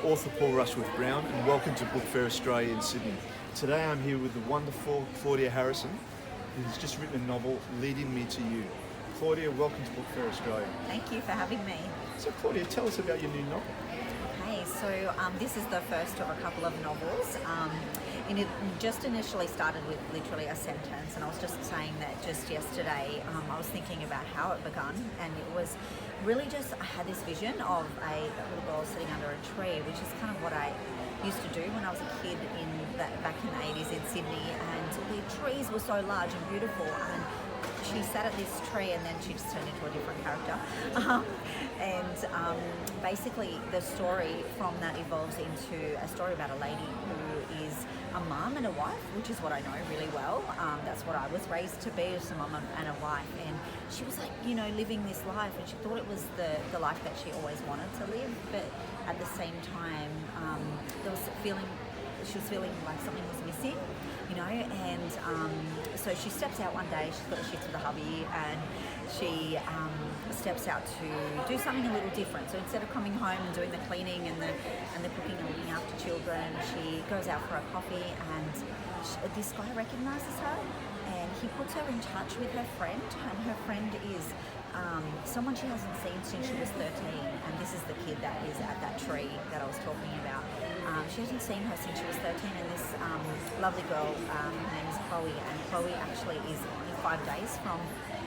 author Paul Rushworth-Brown, and welcome to Book Fair Australia in Sydney. Today I'm here with the wonderful Claudia Harrison, who has just written a novel, Leading Me to You. Claudia, welcome to Book Fair Australia. Thank you for having me. So Claudia, tell us about your new novel. Okay, so this is the first of a couple of novels. And it just initially started with literally a sentence, and I was just saying that just yesterday I was thinking about how it begun, and it was really just, I had this vision of a little girl sitting under a tree, which is kind of what I used to do when I was a kid back in the 80s in Sydney, and the trees were so large and beautiful, and she sat at this tree and then she just turned into a different character. Basically the story from that evolves into a story about a lady who is a mum and a wife, which is what I know really well. That's what I was raised to be, as a mum and a wife. And she was like, living this life, and she thought it was the life that she always wanted to live. But at the same time, she was feeling like something was missing, and so she steps out one day, she's got the shits with a hubby, and she steps out to do something a little different. So instead of coming home and doing the cleaning and the cooking and looking after children, she goes out for a coffee, and this guy recognises her, and he puts her in touch with her friend, and her friend is someone she hasn't seen since she was 13, and this is the kid that is at that tree that I was talking about. She hasn't seen her since she was 13, and this lovely girl, her name is Chloe, and Chloe actually is only 5 days from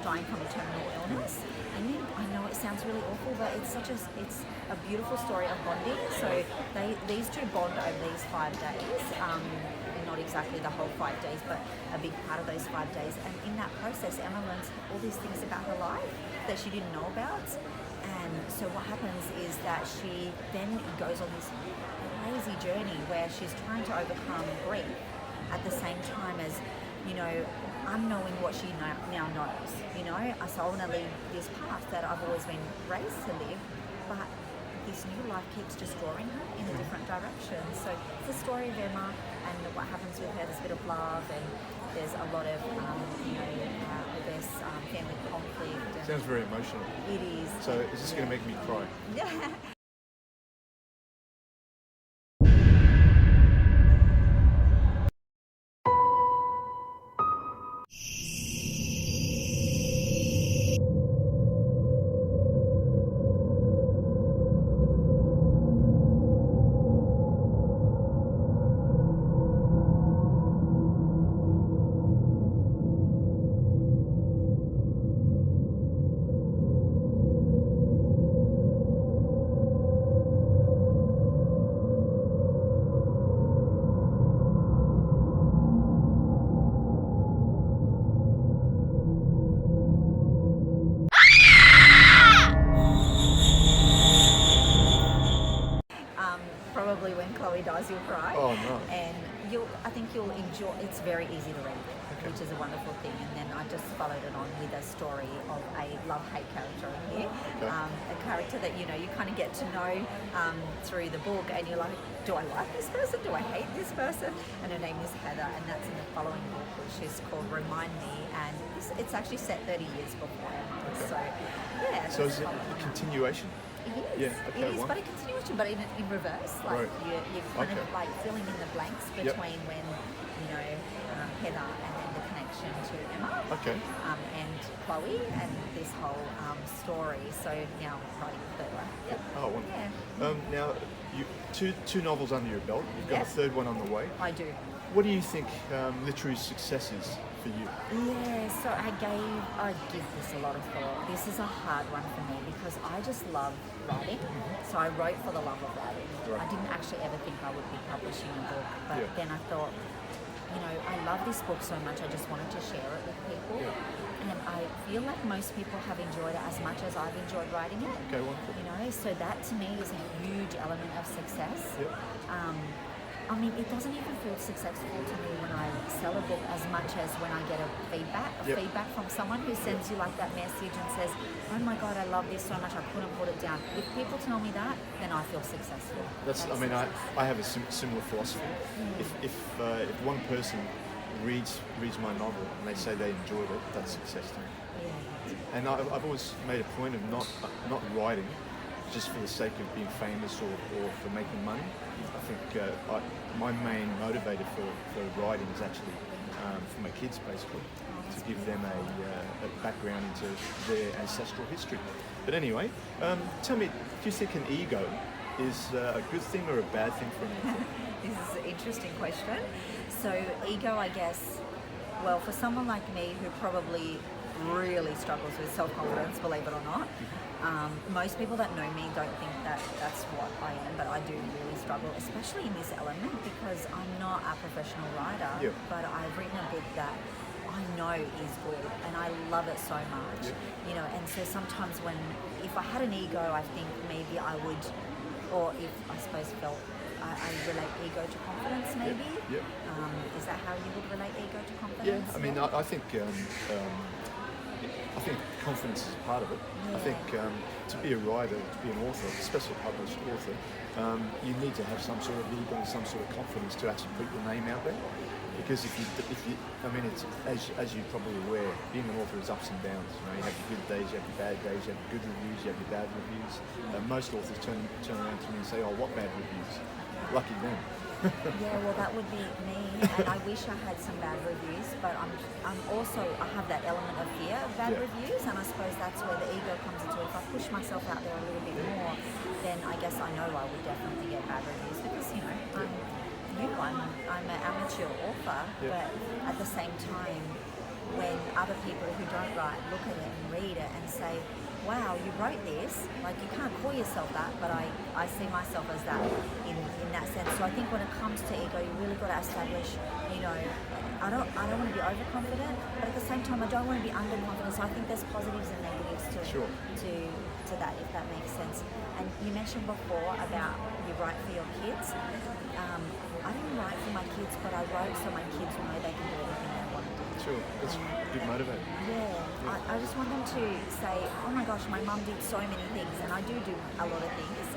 dying from a terminal illness. And I know it sounds really awful, but it's a beautiful story of bonding. So these two bond over these 5 days. Not exactly the whole 5 days, but a big part of those 5 days. And in that process, Emma learns all these things about her life that she didn't know about. And so what happens is that she then goes on this crazy journey where she's trying to overcome grief at the same time as, unknowing what she now knows. So I want to lead this path that I've always been raised to live, but this new life keeps just drawing her in a different direction. So it's the story of Emma and what happens with her. There's a bit of love, and there's a lot of, family conflict. Sounds very emotional. It is. So is this going to make me cry? Yeah. Probably when Chloe dies, you'll cry. Oh no! And I think you'll enjoy. It's very easy to read, which is a wonderful thing. And then I just followed it on with a story of a love-hate character in here, a character that you kind of get to know through the book, and you're like, do I like this person? Do I hate this person? And her name is Heather, and that's in the following book, which is called Remind Me, and it's actually set 30 years before Emma. Okay. So yeah. So is it a continuation? It is. Yeah, okay, it is, but a continuation, but in reverse. Like you're kind of like filling in the blanks between when Heather and then the connection to Emma. Okay. And Chloe and this whole story. So now writing the third one. Yep. Oh, wonderful. Yeah. Now, you two novels under your belt. You've got a third one on the way. I do. What do you think literary success is for you? Yeah, so I give this a lot of thought. This is a hard one for me because I just love writing. So I wrote for the love of writing. Right. I didn't actually ever think I would be publishing a book, but then I thought, I love this book so much, I just wanted to share it with people. Yeah. And I feel like most people have enjoyed it as much as I've enjoyed writing it. Okay, wonderful. So that to me is a huge element of success. Yeah. It doesn't even feel successful to me when I sell a book as much as when I get a feedback from someone who sends you like that message and says, oh my God, I love this so much, I couldn't put it down. If people tell me that, then I feel successful. I have a similar philosophy. If one person reads my novel and they say they enjoyed it, that's success to me. Yeah. And I've always made a point of not writing just for the sake of being famous or for making money. I think my main motivator for writing is actually for my kids, basically, to give them a background into their ancestral history. But anyway, tell me, do you think an ego is a good thing or a bad thing for an author? This is an interesting question. So ego, I guess, well, for someone like me who probably really struggles with self-confidence, believe it or not, most people that know me don't think that that's what I am, but I do really struggle, especially in this element, because I'm not a professional writer, but I've written a book that I know is good and I love it so much, you know, and so sometimes if I had an ego, I think maybe I would, or if I suppose felt, I relate ego to confidence maybe. Is that how you would relate ego to confidence? Yeah, I mean, I think confidence is part of it. I think to be a writer, to be an author, especially a published author, you need to have some sort of ego and some sort of confidence to actually put your name out there. Because if you, I mean, it's as you're probably aware, being an author is ups and downs. You know, you have your good days, you have your bad days, you have your good reviews, you have your bad reviews. Most authors turn around to me and say, "Oh, what bad reviews?" Lucky them. Yeah, well, that would be me, and I wish I had some bad reviews, but I'm also, I have that element of fear of bad reviews, and I suppose that's where the ego comes into it. If I push myself out there a little bit more, then I guess I know I would definitely get bad reviews, because, you know, I'm an amateur author, but at the same time, when other people who don't write look at it and read it and say, wow, you wrote this, like, you can't call yourself that, but I see myself as that in that sense. So I think when it comes to ego, you really got to establish, you know, I don't want to be overconfident, but at the same time, I don't want to be underconfident. So I think there's positives and negatives to that, if that makes sense. And you mentioned before about you write for your kids. I didn't write for my kids, but I wrote so my kids know they can do anything they want to do. Sure, that's a good motivator. Yeah, I just want them to say, oh my gosh, my mum did so many things, and I do a lot of things,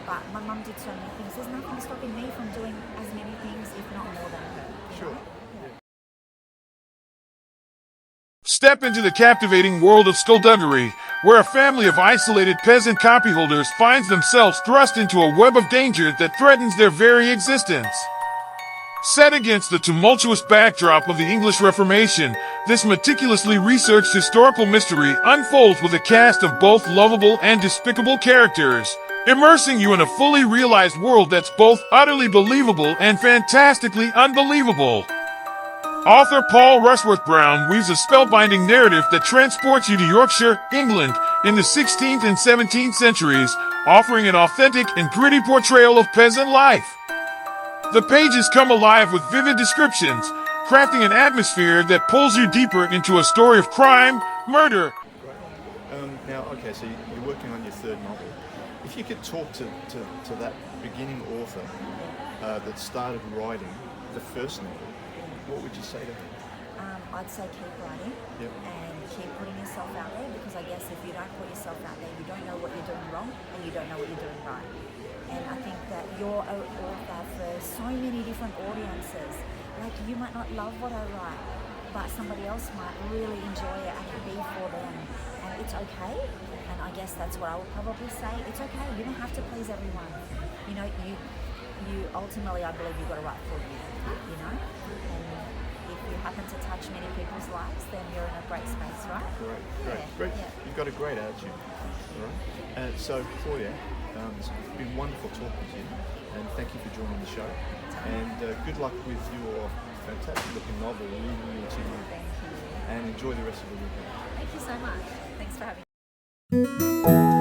but my mum did so many things. There's nothing stopping me from doing as many things, if not more than her. Sure. Step into the captivating world of skullduggery, where a family of isolated peasant copyholders finds themselves thrust into a web of danger that threatens their very existence. Set against the tumultuous backdrop of the English Reformation, this meticulously researched historical mystery unfolds with a cast of both lovable and despicable characters, immersing you in a fully realized world that's both utterly believable and fantastically unbelievable. Author Paul Rushworth-Brown weaves a spellbinding narrative that transports you to Yorkshire, England, in the 16th and 17th centuries, offering an authentic and gritty portrayal of peasant life. The pages come alive with vivid descriptions, crafting an atmosphere that pulls you deeper into a story of crime, murder. Now, okay, so you're working on your third novel. If you could talk to that beginning author that started writing the first novel, what would you say to her? I'd say keep writing and keep putting yourself out there, because I guess if you don't put yourself out there, you don't know what you're doing wrong and you don't know what you're doing right. And I think that you're an author for so many different audiences. Like, you might not love what I write, but somebody else might really enjoy it and it be for them. And it's okay. And I guess that's what I would probably say. It's okay. You don't have to please everyone. You know, you ultimately, I believe you've got to write for you know? And if you happen to touch many people's lives, then you're in a great space, right? Great. Yeah. You've got a great attitude. All right. So, Claudia, it's been wonderful talking to you, and thank you for joining the show. And good luck with your fantastic looking novel, Leading Me to You. Thank you. And enjoy the rest of the weekend. Thank you so much. Thanks for having me.